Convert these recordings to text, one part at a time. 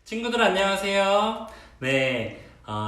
친구들 안녕하세요. 네,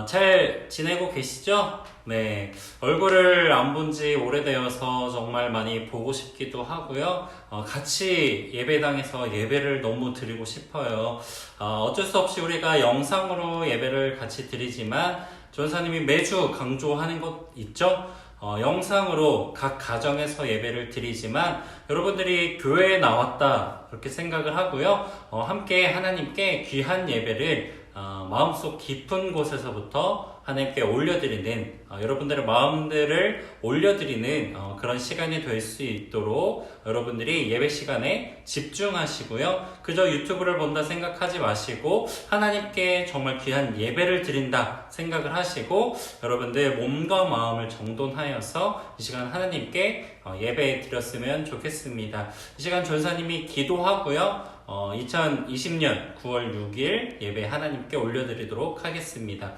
잘 지내고 계시죠? 네, 얼굴을 안 본 지 오래되어서 정말 많이 보고 싶기도 하고요. 같이 예배당에서 예배를 너무 드리고 싶어요. 어쩔 수 없이 우리가 영상으로 예배를 같이 드리지만 전사님이 매주 강조하는 것 있죠? 영상으로 각 가정에서 예배를 드리지만 여러분들이 교회에 나왔다 그렇게 생각을 하고요. 함께 하나님께 귀한 예배를 마음속 깊은 곳에서부터 하나님께 올려드리는 여러분들의 마음들을 올려드리는 그런 시간이 될 수 있도록 여러분들이 예배 시간에 집중하시고요. 그저 유튜브를 본다 생각하지 마시고 하나님께 정말 귀한 예배를 드린다 생각을 하시고 여러분들 몸과 마음을 정돈하여서 이 시간 하나님께 예배 드렸으면 좋겠습니다. 이 시간 전사님이 기도하고요. 2020년 9월 6일 예배 하나님께 올려드리도록 하겠습니다.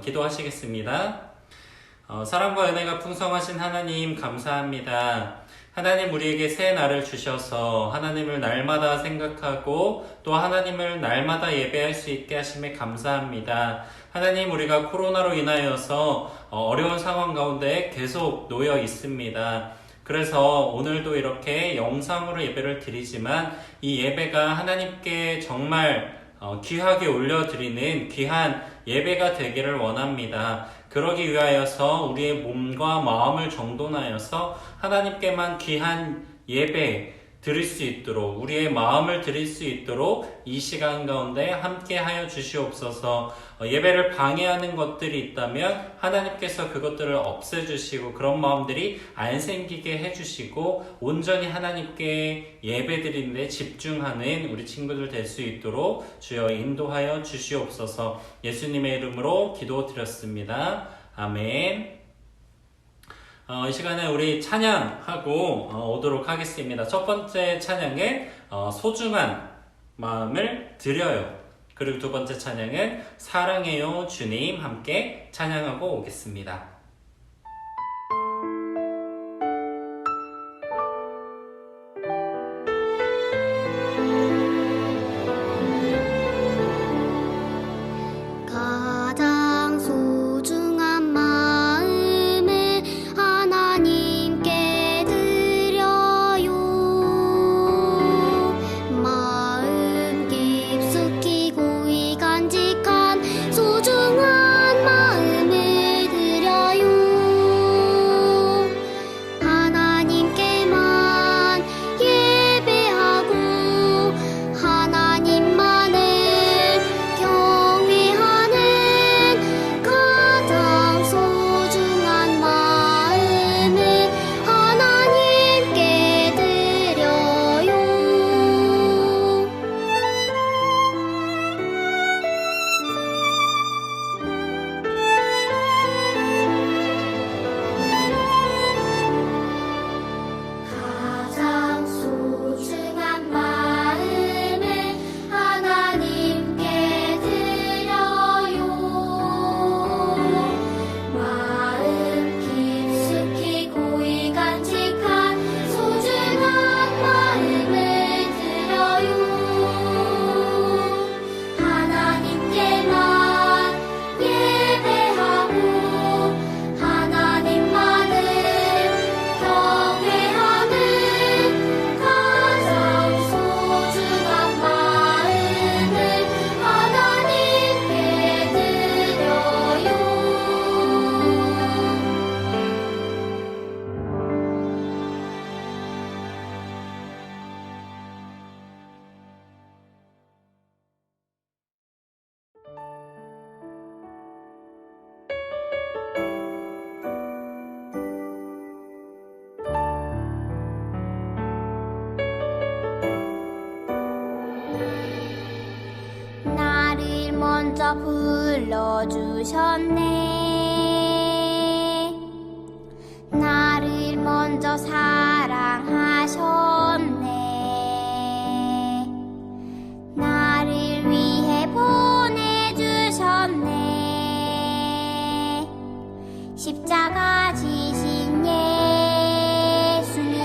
기도하시겠습니다. 사랑과 은혜가 풍성하신 하나님 감사합니다. 하나님 우리에게 새 날을 주셔서 하나님을 날마다 생각하고 또 하나님을 날마다 예배할 수 있게 하심에 감사합니다. 하나님 우리가 코로나로 인하여서 어려운 상황 가운데 계속 놓여 있습니다. 그래서 오늘도 이렇게 영상으로 예배를 드리지만 이 예배가 하나님께 정말 귀하게 올려드리는 귀한 예배가 되기를 원합니다. 그러기 위하여서 우리의 몸과 마음을 정돈하여서 하나님께만 귀한 예배 드릴 수 있도록 우리의 마음을 드릴 수 있도록 이 시간 가운데 함께 하여 주시옵소서. 예배를 방해하는 것들이 있다면 하나님께서 그것들을 없애주시고 그런 마음들이 안 생기게 해주시고 온전히 하나님께 예배 드리는 데 집중하는 우리 친구들 될 수 있도록 주여 인도하여 주시옵소서. 예수님의 이름으로 기도드렸습니다. 아멘. 이 시간에 우리 찬양하고 오도록 하겠습니다. 첫 번째 찬양은 소중한 마음을 드려요. 그리고 두 번째 찬양은 사랑해요 주님 함께 찬양하고 오겠습니다. 먼저 불러주셨네. 나를 먼저 사랑하셨네. 나를 위해 보내주셨네. 십자가 지신 예수님.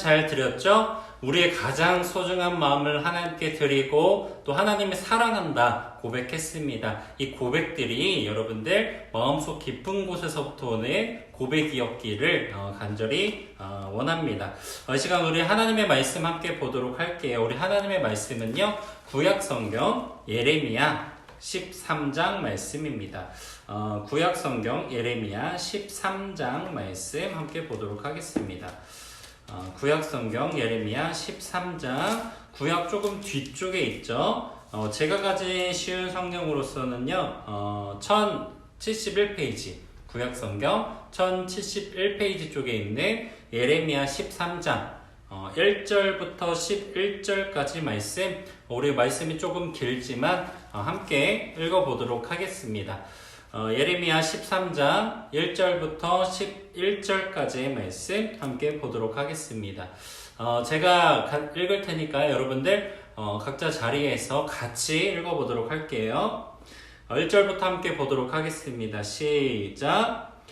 잘 드렸죠? 우리의 가장 소중한 마음을 하나님께 드리고 또 하나님을 사랑한다 고백했습니다. 이 고백들이 여러분들 마음속 깊은 곳에서부터 오는 고백이었기를 간절히 원합니다. 이 시간 우리 하나님의 말씀 함께 보도록 할게요. 우리 하나님의 말씀은요, 구약성경 예레미야 13장 말씀입니다. 구약성경 예레미야 13장 말씀 함께 보도록 하겠습니다. 구약성경 예레미야 13장, 구약 조금 뒤쪽에 있죠. 제가 가진 쉬운 성경으로서는요, 1071페이지, 구약성경 1071페이지 쪽에 있는 예레미야 13장 1절부터 11절까지 말씀, 우리 말씀이 조금 길지만 함께 읽어보도록 하겠습니다. 예레미야 13장 1절부터 11절까지의 말씀 함께 보도록 하겠습니다. 제가 읽을 테니까 여러분들 각자 자리에서 같이 읽어보도록 할게요. 1절부터 함께 보도록 하겠습니다. 시작.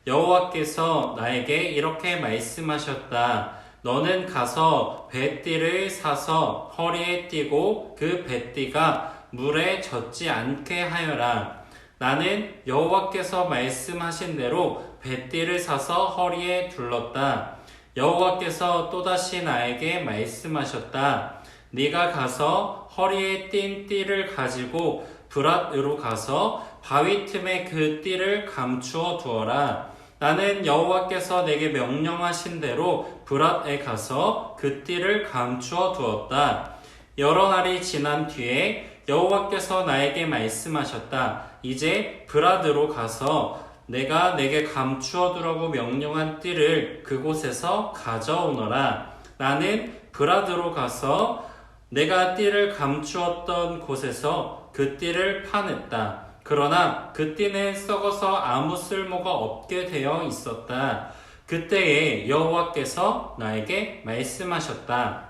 여호와께서 나에게 이렇게 말씀하셨다. 너는 가서 뱃띠를 사서 허리에 띠고 그 뱃띠가 물에 젖지 않게 하여라. 나는 여호와께서 말씀하신 대로 뱃띠를 사서 허리에 둘렀다. 여호와께서 또다시 나에게 말씀하셨다. 네가 가서 허리에 띈 띠를 가지고 브랏으로 가서 바위 틈에 그 띠를 감추어 두어라. 나는 여호와께서 내게 명령하신 대로 브랏에 가서 그 띠를 감추어 두었다. 여러 날이 지난 뒤에 여호와께서 나에게 말씀하셨다. 이제 브랏으로 가서 내가 내게 감추어 두라고 명령한 띠를 그곳에서 가져오너라. 나는 브랏으로 가서 내가 띠를 감추었던 곳에서 그 띠를 파냈다. 그러나 그 띠는 썩어서 아무 쓸모가 없게 되어 있었다. 그때에 여호와께서 나에게 말씀하셨다.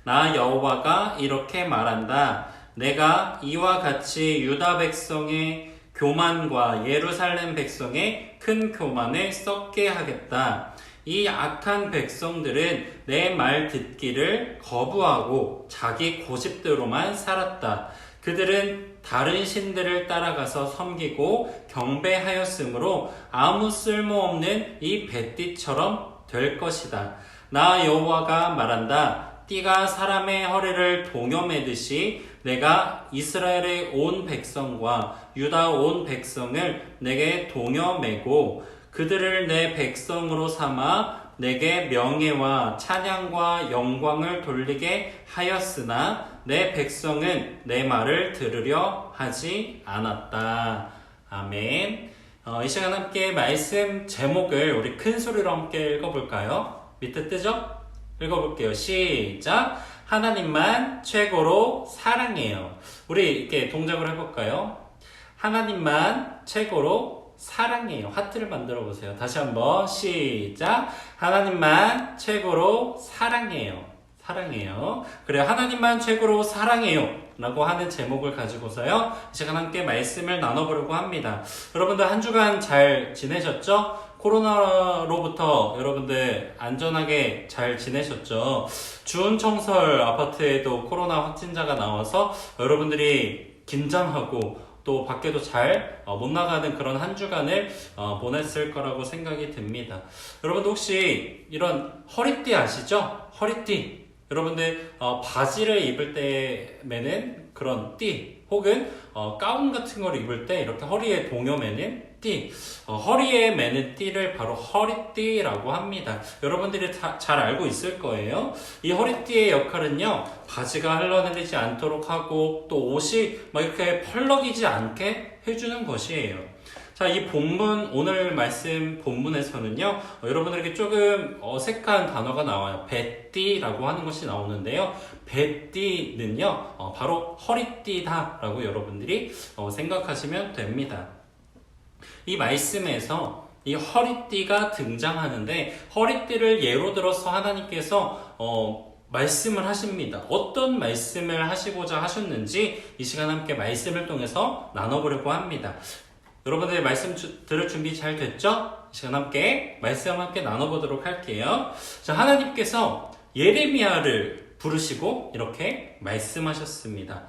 나 여호와가 이렇게 말한다. 내가 이와 같이 유다 백성의 교만과 예루살렘 백성의 큰 교만을 썩게 하겠다. 이 악한 백성들은 내 말 듣기를 거부하고 자기 고집대로만 살았다. 그들은 다른 신들을 따라가서 섬기고 경배하였으므로 아무 쓸모없는 이 뱃띠처럼 될 것이다. 나 여호와가 말한다. 띠가 사람의 허리를 동여매듯이 내가 이스라엘의 온 백성과 유다 온 백성을 내게 동여매고 그들을 내 백성으로 삼아 내게 명예와 찬양과 영광을 돌리게 하였으나 내 백성은 내 말을 들으려 하지 않았다. 아멘. 이 시간 함께 말씀 제목을 우리 큰 소리로 함께 읽어볼까요? 밑에 뜨죠? 읽어볼게요. 시작. 하나님만 최고로 사랑해요. 우리 이렇게 동작을 해볼까요? 하나님만 최고로 사랑해요. 하트를 만들어 보세요. 다시 한번 시작. 하나님만 최고로 사랑해요. 사랑해요. 그래요. 하나님만 최고로 사랑해요 라고 하는 제목을 가지고서요, 이 시간 함께 말씀을 나눠보려고 합니다. 여러분들 한 주간 잘 지내셨죠? 코로나로부터 여러분들 안전하게 잘 지내셨죠? 주은청설 아파트에도 코로나 확진자가 나와서 여러분들이 긴장하고 또 밖에도 잘 못 나가는 그런 한 주간을 보냈을 거라고 생각이 듭니다. 여러분들 혹시 이런 허리띠 아시죠? 허리띠. 여러분들 바지를 입을 때 매는 그런 띠, 혹은 가운 같은 걸 입을 때 이렇게 허리에 동여매는 띠, 허리에 매는 띠를 바로 허리띠라고 합니다. 여러분들이 잘 알고 있을 거예요. 이 허리띠의 역할은요, 바지가 흘러내리지 않도록 하고 또 옷이 막 이렇게 펄럭이지 않게 해주는 것이에요. 자, 이 본문, 오늘 말씀 본문에서는요, 여러분들에게 조금 어색한 단어가 나와요. 뱃띠라고 하는 것이 나오는데요. 뱃띠는요, 바로 허리띠다 라고 여러분들이 생각하시면 됩니다. 이 말씀에서 이 허리띠가 등장하는데, 허리띠를 예로 들어서 하나님께서 말씀을 하십니다. 어떤 말씀을 하시고자 하셨는지 이 시간 함께 말씀을 통해서 나눠보려고 합니다. 여러분들 말씀 들을 준비 잘 됐죠? 이 시간 함께 말씀 함께 나눠보도록 할게요. 자, 하나님께서 예레미야를 부르시고 이렇게 말씀하셨습니다.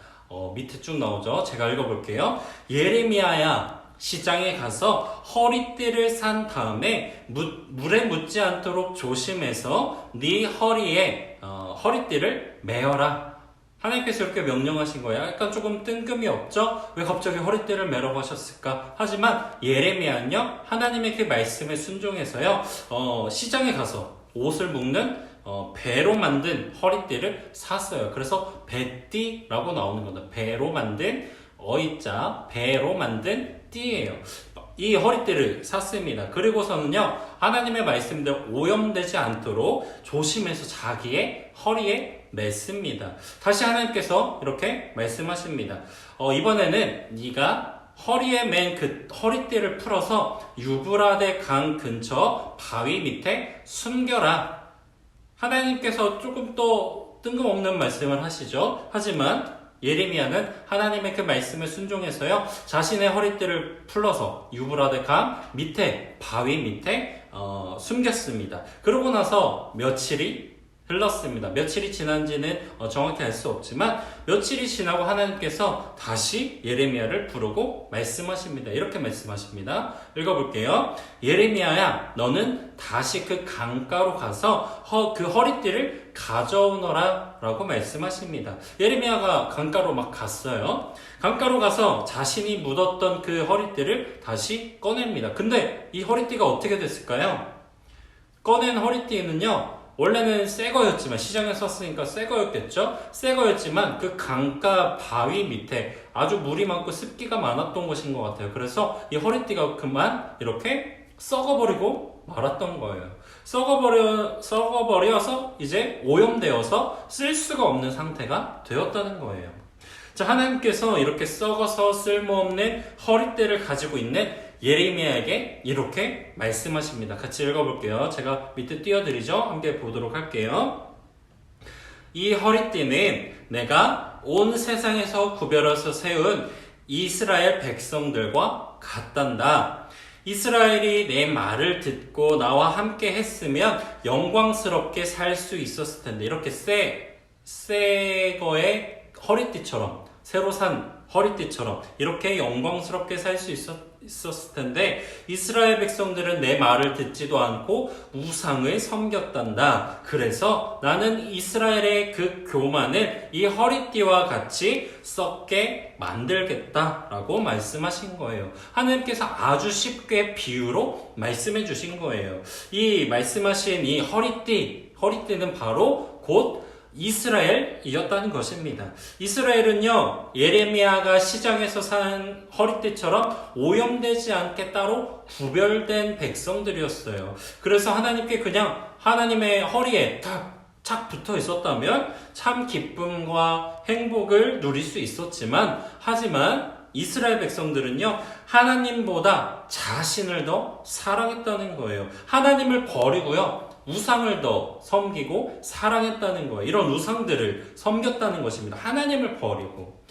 밑에 쭉 나오죠? 제가 읽어볼게요. 예레미야야, 시장에 가서 허리띠를 산 다음에 물에 묻지 않도록 조심해서 네 허리에 허리띠를 매어라. 하나님께서 이렇게 명령하신 거예요. 약간 조금 뜬금이 없죠? 왜 갑자기 허리띠를 매라고 하셨을까? 하지만 예레미야는요, 하나님의 그 말씀에 순종해서요, 시장에 가서 옷을 묶는 배로 만든 허리띠를 샀어요. 그래서 배띠라고 나오는 겁니다. 배로 만든 어이자 배로 만든 띠예요. 이 허리띠를 샀습니다. 그리고서는요, 하나님의 말씀대로 오염되지 않도록 조심해서 자기의 허리에 맸습니다. 다시 하나님께서 이렇게 말씀하십니다. 이번에는 네가 허리에 맨 그 허리띠를 풀어서 유브라데 강 근처 바위 밑에 숨겨라. 하나님께서 조금 또 뜬금없는 말씀을 하시죠. 하지만 예레미야는 하나님의 그 말씀에 순종해서요, 자신의 허리띠를 풀러서 유브라데 강 밑에 바위 밑에 숨겼습니다. 그러고 나서 며칠이 흘렀습니다. 며칠이 지난지는 정확히 알 수 없지만 며칠이 지나고 하나님께서 다시 예레미야를 부르고 말씀하십니다. 이렇게 말씀하십니다. 읽어볼게요. 예레미야야, 너는 다시 그 강가로 가서 그 허리띠를 가져오너라 라고 말씀하십니다. 예레미야가 강가로 막 갔어요. 강가로 가서 자신이 묻었던 그 허리띠를 다시 꺼냅니다. 근데 이 허리띠가 어떻게 됐을까요? 꺼낸 허리띠는요, 원래는 새 거였지만, 시장에서 샀으니까 새 거였겠죠? 새 거였지만 그 강가 바위 밑에 아주 물이 많고 습기가 많았던 곳인 것 같아요. 그래서 이 허리띠가 그만 이렇게 썩어버리고 말았던 거예요. 썩어버려서 이제 오염되어서 쓸 수가 없는 상태가 되었다는 거예요. 자, 하나님께서 이렇게 썩어서 쓸모없는 허리띠를 가지고 있는 예레미야에게 이렇게 말씀하십니다. 같이 읽어볼게요. 제가 밑에 띄워드리죠. 함께 보도록 할게요. 이 허리띠는 내가 온 세상에서 구별해서 세운 이스라엘 백성들과 같단다. 이스라엘이 내 말을 듣고 나와 함께 했으면 영광스럽게 살 수 있었을 텐데, 이렇게 새 거의 허리띠처럼, 새로 산 허리띠처럼 이렇게 영광스럽게 살 수 있었을 텐데, 이스라엘 백성들은 내 말을 듣지도 않고 우상을 섬겼단다. 그래서 나는 이스라엘의 그 교만을 이 허리띠와 같이 썩게 만들겠다라고 말씀하신 거예요. 하나님께서 아주 쉽게 비유로 말씀해 주신 거예요. 이 말씀하신 이 허리띠는 바로 곧 이스라엘이었다는 것입니다. 이스라엘은요, 예레미야가 시장에서 산 허리띠처럼 오염되지 않게 따로 구별된 백성들이었어요. 그래서 하나님께 그냥 하나님의 허리에 착 붙어 있었다면 참 기쁨과 행복을 누릴 수 있었지만, 하지만 이스라엘 백성들은요, 하나님보다 자신을 더 사랑했다는 거예요. 하나님을 버리고요, 우상을 더 섬기고 사랑했다는 거예요. 이런 우상들을 섬겼다는 것입니다. 하나님을 버리고.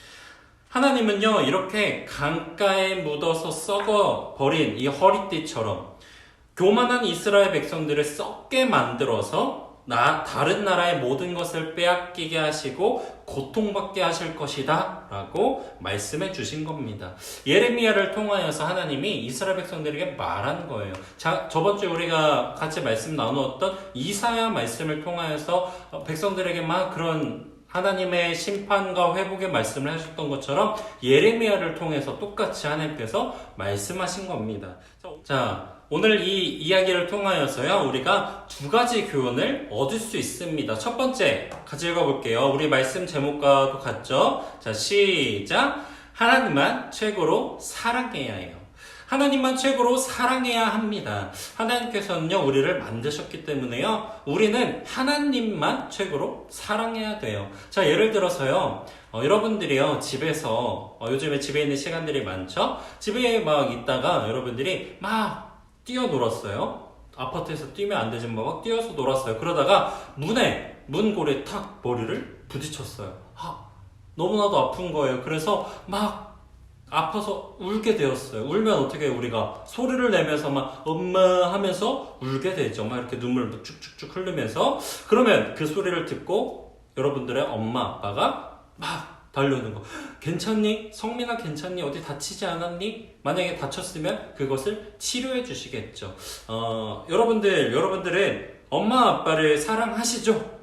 하나님은요, 이렇게 강가에 묻어서 썩어버린 이 허리띠처럼 교만한 이스라엘 백성들을 썩게 만들어서 다른 나라의 모든 것을 빼앗기게 하시고 고통받게 하실 것이다 라고 말씀해 주신 겁니다. 예레미야를 통하여서 하나님이 이스라엘 백성들에게 말한 거예요. 저번 주에 우리가 같이 말씀 나누었던 이사야 말씀을 통하여서 백성들에게 막 그런 하나님의 심판과 회복의 말씀을 하셨던 것처럼 예레미야를 통해서 똑같이 하나님께서 말씀하신 겁니다. 자, 오늘 이 이야기를 통하여서요, 우리가 두 가지 교훈을 얻을 수 있습니다. 첫 번째, 같이 읽어볼게요. 우리 말씀 제목과도 같죠? 자, 시작! 하나님만 최고로 사랑해야 해요. 하나님만 최고로 사랑해야 합니다. 하나님께서는요, 우리를 만드셨기 때문에요, 우리는 하나님만 최고로 사랑해야 돼요. 자, 예를 들어서요, 여러분들이요, 집에서, 요즘에 집에 있는 시간들이 많죠? 집에 막 있다가 여러분들이 막 뛰어놀았어요. 아파트에서 뛰면 안 되지만 막 뛰어서 놀았어요. 그러다가 문고리에 탁 머리를 부딪혔어요. 너무나도 아픈 거예요. 그래서 막 아파서 울게 되었어요. 울면 어떻게 해요? 우리가 소리를 내면서 막 엄마 하면서 울게 되죠. 막 이렇게 눈물 쭉쭉쭉 흐르면서. 그러면 그 소리를 듣고 여러분들의 엄마 아빠가 막 달려오는 거. 괜찮니? 성민아 괜찮니? 어디 다치지 않았니? 만약에 다쳤으면 그것을 치료해 주시겠죠. 여러분들은 엄마 아빠를 사랑하시죠?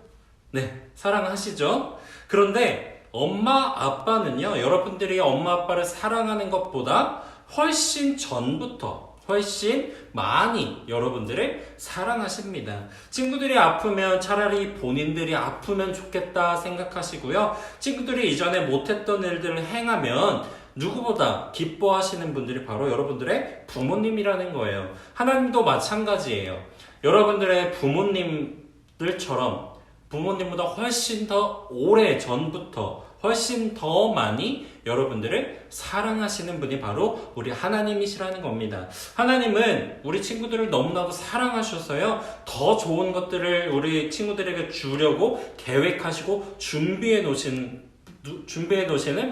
네, 사랑하시죠? 그런데 엄마 아빠는요, 여러분들이 엄마 아빠를 사랑하는 것보다 훨씬 전부터 훨씬 많이 여러분들을 사랑하십니다. 친구들이 아프면 차라리 본인들이 아프면 좋겠다 생각하시고요. 친구들이 이전에 못했던 일들을 행하면 누구보다 기뻐하시는 분들이 바로 여러분들의 부모님이라는 거예요. 하나님도 마찬가지예요. 여러분들의 부모님들처럼 부모님보다 훨씬 더 오래 전부터 훨씬 더 많이 여러분들을 사랑하시는 분이 바로 우리 하나님이시라는 겁니다. 하나님은 우리 친구들을 너무나도 사랑하셔서요, 더 좋은 것들을 우리 친구들에게 주려고 계획하시고 준비해 놓으시는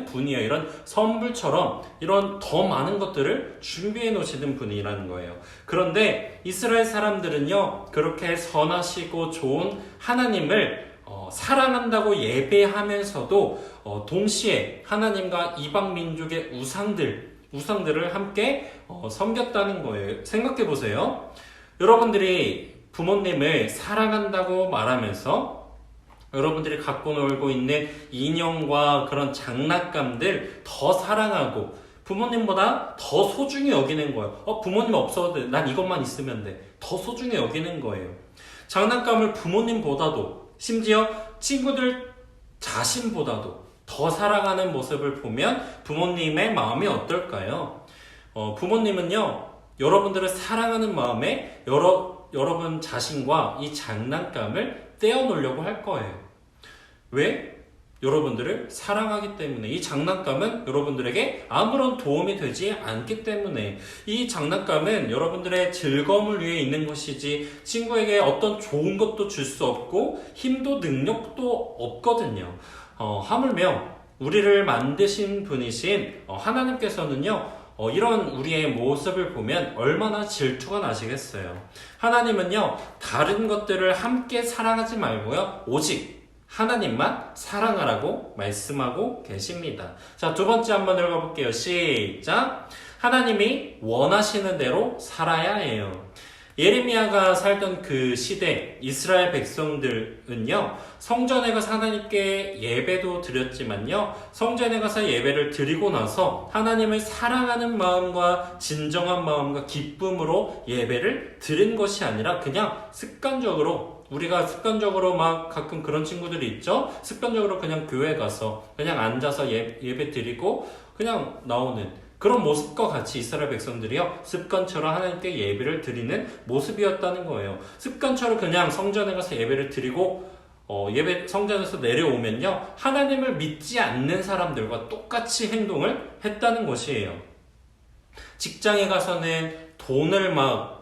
분이에요. 이런 선물처럼 이런 더 많은 것들을 준비해 놓으시는 분이라는 거예요. 그런데 이스라엘 사람들은요, 그렇게 선하시고 좋은 하나님을 사랑한다고 예배하면서도 동시에 하나님과 이방 민족의 우상들을 함께 섬겼다는 거예요. 생각해 보세요. 여러분들이 부모님을 사랑한다고 말하면서 여러분들이 갖고 놀고 있는 인형과 그런 장난감들 더 사랑하고 부모님보다 더 소중히 여기는 거예요. 부모님 없어도 돼. 난 이것만 있으면 돼. 더 소중히 여기는 거예요. 장난감을 부모님보다도 심지어 친구들 자신보다도 더 사랑하는 모습을 보면 부모님의 마음이 어떨까요? 부모님은요, 여러분들을 사랑하는 마음에 여러분 자신과 이 장난감을 떼어놓으려고 할 거예요. 왜? 여러분들을 사랑하기 때문에. 이 장난감은 여러분들에게 아무런 도움이 되지 않기 때문에. 이 장난감은 여러분들의 즐거움을 위해 있는 것이지 친구에게 어떤 좋은 것도 줄 수 없고 힘도 능력도 없거든요. 하물며 우리를 만드신 분이신 하나님께서는요, 이런 우리의 모습을 보면 얼마나 질투가 나시겠어요. 하나님은요, 다른 것들을 함께 사랑하지 말고요, 오직 하나님만 사랑하라고 말씀하고 계십니다. 자, 두 번째 한번 읽어볼게요. 시작. 하나님이 원하시는 대로 살아야 해요. 예레미야가 살던 그 시대 이스라엘 백성들은요, 성전에 가서 하나님께 예배도 드렸지만요, 성전에 가서 예배를 드리고 나서 하나님을 사랑하는 마음과 진정한 마음과 기쁨으로 예배를 드린 것이 아니라 그냥 우리가 습관적으로 막 가끔 그런 친구들이 있죠? 습관적으로 그냥 교회 가서 그냥 앉아서 예배 드리고 그냥 나오는 그런 모습과 같이 이스라엘 백성들이요, 습관처럼 하나님께 예배를 드리는 모습이었다는 거예요. 습관처럼 그냥 성전에 가서 예배를 드리고 성전에서 내려오면요, 하나님을 믿지 않는 사람들과 똑같이 행동을 했다는 것이에요. 직장에 가서는 돈을 막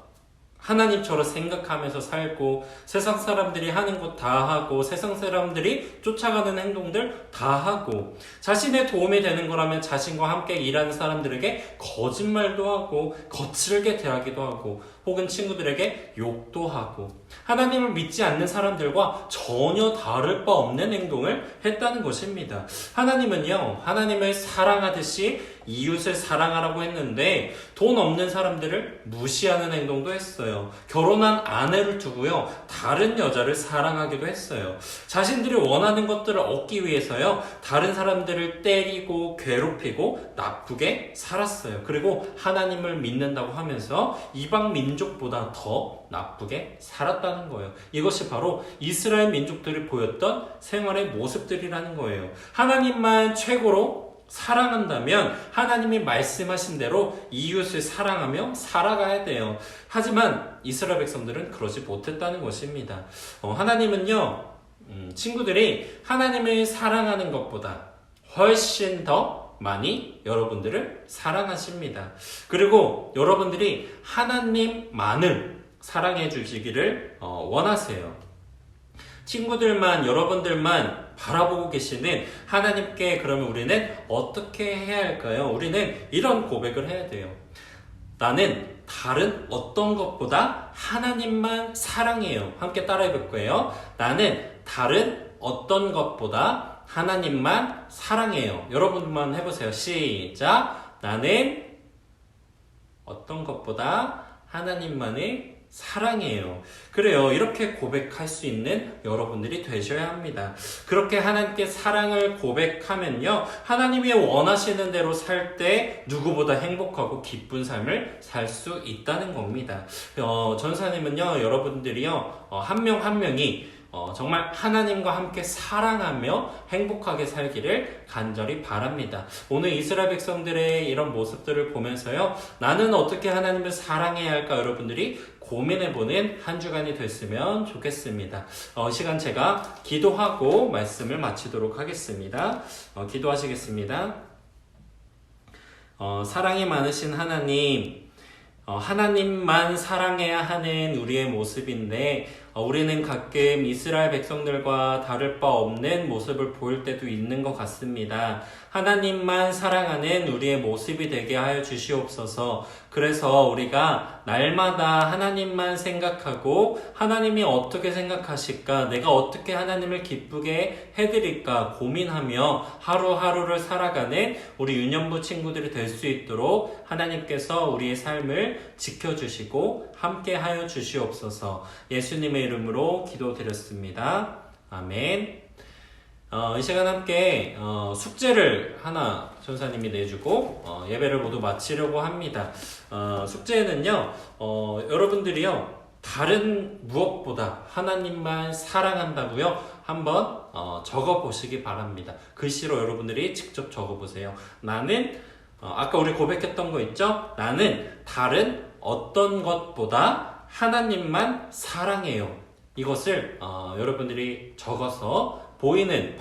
하나님처럼 생각하면서 살고, 세상 사람들이 하는 것 다 하고, 세상 사람들이 쫓아가는 행동들 다 하고, 자신의 도움이 되는 거라면 자신과 함께 일하는 사람들에게 거짓말도 하고, 거칠게 대하기도 하고, 혹은 친구들에게 욕도 하고, 하나님을 믿지 않는 사람들과 전혀 다를 바 없는 행동을 했다는 것입니다. 하나님은요, 하나님을 사랑하듯이 이웃을 사랑하라고 했는데 돈 없는 사람들을 무시하는 행동도 했어요. 결혼한 아내를 두고요, 다른 여자를 사랑하기도 했어요. 자신들이 원하는 것들을 얻기 위해서요, 다른 사람들을 때리고 괴롭히고 나쁘게 살았어요. 그리고 하나님을 믿는다고 하면서 이방 민족보다 더 나쁘게 살았다는 거예요. 이것이 바로 이스라엘 민족들이 보였던 생활의 모습들이라는 거예요. 하나님만 최고로 사랑한다면 하나님이 말씀하신 대로 이웃을 사랑하며 살아가야 돼요. 하지만 이스라엘 백성들은 그러지 못했다는 것입니다. 하나님은요, 친구들이 하나님을 사랑하는 것보다 훨씬 더 많이 여러분들을 사랑하십니다. 그리고 여러분들이 하나님만을 사랑해 주시기를 원하세요. 여러분들만 바라보고 계시는 하나님께 그러면 우리는 어떻게 해야 할까요? 우리는 이런 고백을 해야 돼요. 나는 다른 어떤 것보다 하나님만 사랑해요. 함께 따라해 볼 거예요. 나는 다른 어떤 것보다 하나님만 사랑해요. 여러분만 해보세요. 시작. 나는 어떤 것보다 하나님만을 사랑해요. 그래요. 이렇게 고백할 수 있는 여러분들이 되셔야 합니다. 그렇게 하나님께 사랑을 고백하면요, 하나님이 원하시는 대로 살 때 누구보다 행복하고 기쁜 삶을 살 수 있다는 겁니다. 전사님은요, 여러분들이요, 한 명 한 명이 정말 하나님과 함께 사랑하며 행복하게 살기를 간절히 바랍니다. 오늘 이스라엘 백성들의 이런 모습들을 보면서요, 나는 어떻게 하나님을 사랑해야 할까 여러분들이 고민해보는 한 주간이 됐으면 좋겠습니다. 시간 제가 기도하고 말씀을 마치도록 하겠습니다. 기도하시겠습니다. 사랑이 많으신 하나님, 하나님만 사랑해야 하는 우리의 모습인데 우리는 가끔 이스라엘 백성들과 다를 바 없는 모습을 보일 때도 있는 것 같습니다. 하나님만 사랑하는 우리의 모습이 되게 하여 주시옵소서. 그래서 우리가 날마다 하나님만 생각하고 하나님이 어떻게 생각하실까, 내가 어떻게 하나님을 기쁘게 해드릴까 고민하며 하루하루를 살아가는 우리 유년부 친구들이 될 수 있도록 하나님께서 우리의 삶을 지켜주시고 함께하여 주시옵소서. 예수님의 이름으로 기도드렸습니다. 아멘. 이 시간 함께 숙제를 하나 전사님이 내주고 예배를 모두 마치려고 합니다. 숙제는요, 여러분들이요, 다른 무엇보다 하나님만 사랑한다고요, 한번 적어보시기 바랍니다. 글씨로 여러분들이 직접 적어보세요. 나는 아까 우리 고백했던 거 있죠? 나는 다른 어떤 것보다 하나님만 사랑해요. 이것을 여러분들이 적어서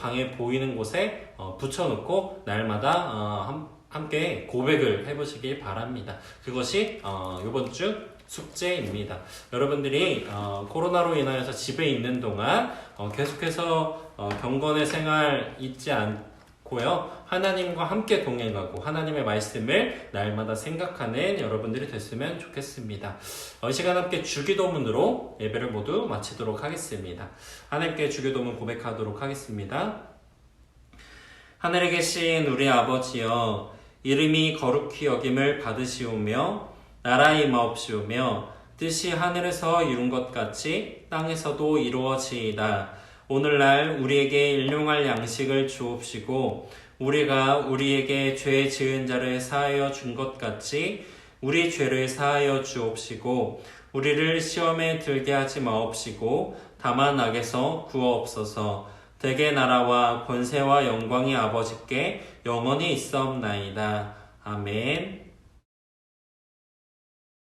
방에 보이는 곳에 붙여놓고 날마다 함께 고백을 해보시기 바랍니다. 그것이 이번 주 숙제입니다. 여러분들이 코로나로 인하여서 집에 있는 동안 계속해서 경건의 생활 잊지 않고요, 하나님과 함께 동행하고 하나님의 말씀을 날마다 생각하는 여러분들이 됐으면 좋겠습니다. 이 시간 함께 주기도문으로 예배를 모두 마치도록 하겠습니다. 하나님께 주기도문 고백하도록 하겠습니다. 하늘에 계신 우리 아버지여, 이름이 거룩히 여김을 받으시오며 나라 임하옵시오며 뜻이 하늘에서 이룬 것 같이 땅에서도 이루어지이다. 오늘날 우리에게 일용할 양식을 주옵시고 우리가 우리에게 죄 지은 자를 사하여 준 것 같이 우리 죄를 사하여 주옵시고 우리를 시험에 들게 하지 마옵시고 다만 악에서 구하옵소서. 대개 나라와 권세와 영광이 아버지께 영원히 있사옵나이다. 아멘.